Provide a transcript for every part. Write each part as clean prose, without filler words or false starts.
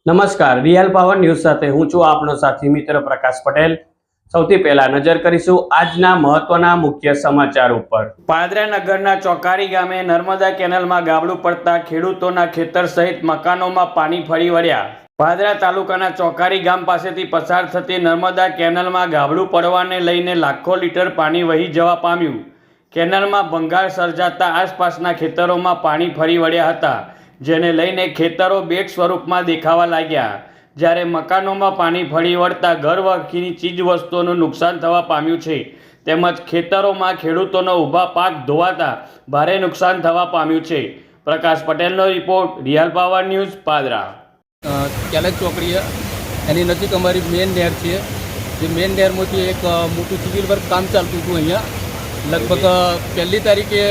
નમસ્કાર, real power news સાથે હું છું આપનો સાથી મિત્ર પ્રકાશ પટેલ। સૌથી પહેલા નજર કરીશું આજના મહત્વના મુખ્ય સમાચાર ઉપર। પાદરા નગરના ચોકારી ગામે નર્મદા કેનાલમાં ગાબડું પડતા ખેડૂતોના ખેતર સહિત મકાનોમાં પાણી ફરી વળ્યા। પાદરા તાલુકાના ચોકારી ગામ પાસેથી પસાર થતી નર્મદા કેનાલમાં ગાબડું પડવાને લઈને લાખો લીટર પાણી વહી જવા પામ્યું। કેનાલમાં ભંગાર સર્જાતા આસપાસના ખેતરોમાં પાણી ફરી વળ્યા હતા, જેને લઈને ખેતરો બેટ સ્વરૂપમાં દેખાવા લાગ્યા। જ્યારે મકાનોમાં પાણી ફરી વળતા ઘરવખરીની ચીજ વસ્તુઓનું નુકસાન થવા પામ્યું છે, તેમજ ખેતરોમાં ખેડૂતોનો ઊભા પાક ધોવાતા ભારે નુકસાન થવા પામ્યું છે। પ્રકાશ પટેલનો report, real power news, Padra. કેલેજ ચોકડી એની નજીક અમારી મેન નહેર છે। જે મેન નહેરમાંથી એક મોટું સિવિલ વર્ક કામ ચાલતું હતું। અહીંયા લગભગ 1લી તારીખે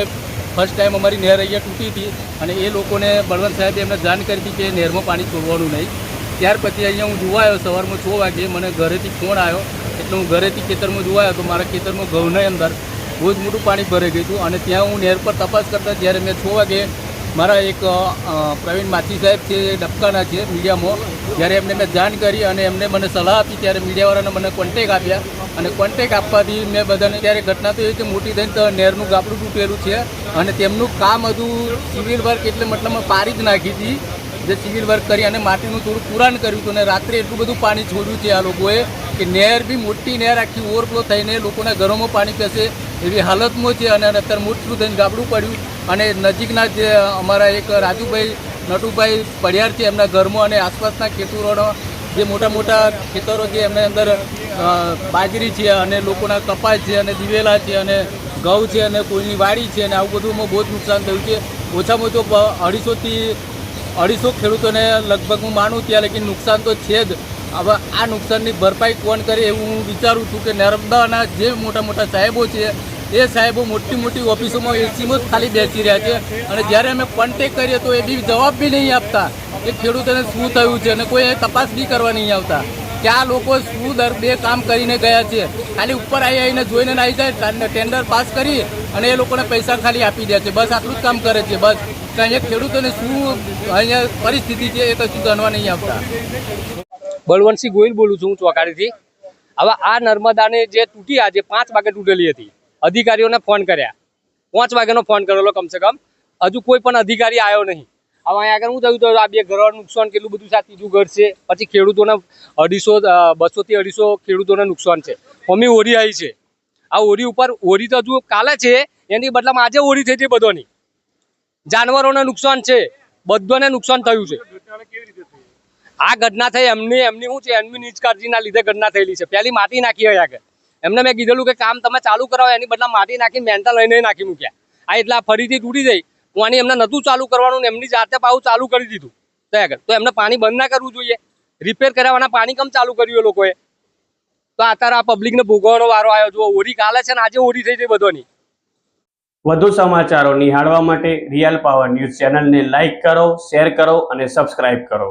ફર્સ્ટ ટાઈમ અમારી નહેર અહીંયા તૂટી હતી અને એ લોકોને બળવંત સાહેબે એમને જાણ કરી હતી કે નહેરમાં પાણી છોડવાનું નહીં। ત્યાર પછી અહીંયા હું જોવા આવ્યો સવારમાં 6 વાગે, મને ઘરેથી ફોન આવ્યો એટલે હું ઘરેથી ખેતરમાં જોવા આવ્યો તો મારા ખેતરમાં ઘઉંની અંદર બહુ જ મોટું પાણી ભરાઈ ગયું હતું। અને ત્યાં હું નહેર પર તપાસ કરતા જ્યારે મેં 6 વાગે મારા એક પ્રવીણ માછી સાહેબ છે, ડબકાના છે મીડિયામાં, જ્યારે એમને મેં જાણ કરી અને એમને મને સલાહ આપી ત્યારે મીડિયાવાળાને મને કોન્ટેક આપ્યા અને કોન્ટેક આપવાથી મેં બધાને ત્યારે ઘટના તો એ કે મોટી થઈને તો નહેરનું ગાબડું તૂટેલું છે અને તેમનું કામ હતું સિવિલ વર્ક, એટલે મતલબમાં પારી જ નાખી હતી। જે સિવિલ વર્ક કરી અને માટીનું થોડું પુરાણ કર્યું હતું અને રાત્રે એટલું બધું પાણી છોડ્યું છે આ લોકોએ કે નહેર બી મોટી નહેર આખી ઓવરફ્લો થઈને લોકોના ઘરોમાં પાણી પેસે એવી હાલતમાં છે। અને અત્યારે મોટું થઈને ગાબડું પડ્યું અને નજીકના જે અમારા એક રાજુભાઈ નટુભાઈ પડિયાર છે એમના ઘરમાં અને આસપાસના ખેતરોનો જે મોટા મોટા ખેતરો છે એમના અંદર બાજરી છે અને લોકોના કપાસ છે અને દિવેલા છે અને ઘઉં છે અને કોઈની વાડી છે અને આવું બધુંમાં બહુ જ નુકસાન થયું છે। ઓછામાં ઓછું 250 ખેડૂતોને લગભગ હું માનું ત્યાં લગી નુકસાન તો છે જ। હવે આ નુકસાનની ભરપાઈ કોણ કરે એવું હું વિચારું છું કે નર્મદાના જે મોટા મોટા સાહેબો છે એ સાહેબો મોટી મોટી ઓફિસોમાં એસીમાં જ ખાલી બેસી રહ્યા છે અને જ્યારે અમે કોન્ટેક કરીએ તો એ બી જવાબ બી નહીં આપતા કે ખેડૂતોને શું થયું છે અને કોઈ તપાસ બી કરવા નહીં આવતા કે આ લોકો શું બે કામ કરીને ગયા છે। ખાલી ઉપર આવીને જોઈને આવી જાય, ટેન્ડર પાસ કરી અને એ લોકોને પૈસા ખાલી આપી દે છે, બસ આટલું જ કામ કરે છે બસ। કે અહીંયા ખેડૂતોને શું અહીંયા પરિસ્થિતિ છે એ કશું જાણવા નહીં આવતા। બળવંતસિંહ ગોહિલ બોલું છું, હું ચોકાડીથી। હવે આ નર્મદાને જે તૂટી આજે 5 વાગે તૂટેલી હતી, અધિકારીઓને ફોન કર્યા, 5 વાગ્યાનો ફોન કરેલો કમસે કમ, હજુ કોઈ પણ અધિકારી આવ્યો નહીં। હવે અહીંયા આગળ શું થયું તો આ 2 ઘરોનું નુકસાન કેટલું બધું છે, આ 3જું ઘર છે, પછી ખેડૂતોને 200 થી 250 ખેડૂતોને નુકસાન છે। મમ્મી ઓરી આવી છે, આ ઓરી ઉપર ઓરી તો હજુ કાલે છે, એની બદલામાં આજે ઓરી થઈ છે બધોની। જાનવરોને નુકસાન છે, બધાને નુકસાન થયું છે। આ ઘટના થઈ એમની શું છે, એમની નિષ્કાળજીના લીધે ઘટના થયેલી છે। પહેલી માટી નાખી હોય આગળ, એમને મેં કીધેલું કે કામ તમે ચાલુ કરાવો, એની બદલા માટી નાખી મેન્ટલ લઈને નાખી મૂક્યા। આ એટલે આ ફરીથી તૂટી જાય પાણી એમને નહોતું ચાલુ કરવાનું, એમની જાતે પાછું ચાલુ કરી દીધું ત્યાં આગળ। તો એમને પાણી બંધ ના કરવું જોઈએ, રિપેર કરાવવાના પાણી કમ ચાલુ કર્યું એ લોકોએ। તો અત્યારે આ પબ્લિકને ભોગવવાનો વારો આવ્યો। જો ઓરી કાલે છે ને આજે ઓરી થઈ જાય બધોની। વધુ સમાચારો નિહાળવા માટે રિયલ પાવર ન્યૂઝ ચેનલને લાઇક કરો, શેર કરો અને સબસ્ક્રાઇબ કરો।